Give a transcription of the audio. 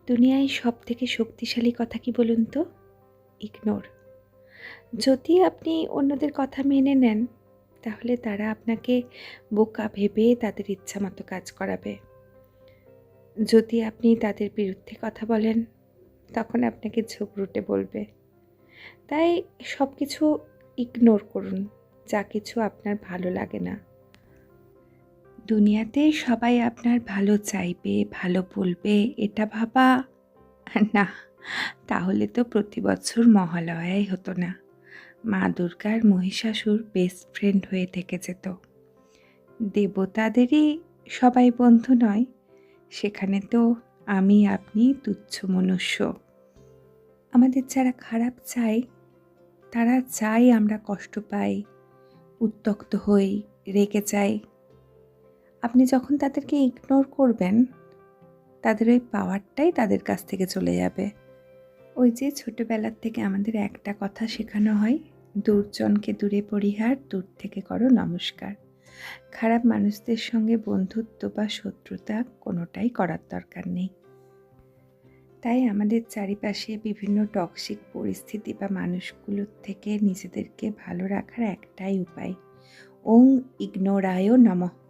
দুনিয়ায় সবথেকে শক্তিশালী কথা কি বলুন তো? ইগনোর। যদি আপনি অন্যদের কথা মেনে নেন, তাহলে তারা আপনাকে বোকা ভেবে তাদের ইচ্ছামতো কাজ করাবে। যদি আপনি তাদের বিরুদ্ধে কথা বলেন, তখন আপনাকে ঝগড়ুটে বলবে। তাই সবকিছু ইগনোর করুন, যা কিছু আপনার ভালো লাগে না। দুনিয়াতে সবাই আপনার ভালো চাইবে, ভালো বলবে এটা ভাবা না, তাহলে তো প্রতি বছর মহালয়াই হতো না। মা দুর্গার মহিষাসুর বেস্ট ফ্রেন্ড হয়ে থেকে যেত। দেবতাদেরই সবাই বন্ধু নয়, সেখানে তো আমি আপনি তুচ্ছ মনুষ্য। আমাদের যারা খারাপ চায়, তারা চায় আমরা কষ্ট পাই, উত্ত্যক্ত হই, রেগে যাই। আপনি যখন তাদেরকে ইগনোর করবেন, তাদের ওই পাওয়ারটাই তাদের কাছ থেকে চলে যাবে। ওই যে ছোটবেলার থেকে আমাদের একটা কথা শেখানো হয়, দূরজনকে দূরে পরিহার, দূর থেকে করো নমস্কার। খারাপ মানুষদের সঙ্গে বন্ধুত্ব বা শত্রুতা কোনোটাই করার দরকার নেই। তাই আমাদের চারিপাশে বিভিন্ন টক্সিক পরিস্থিতি বা মানুষগুলোর থেকে নিজেদেরকে ভালো রাখার একটাই উপায়, ওং ইগনোরায় নমঃ।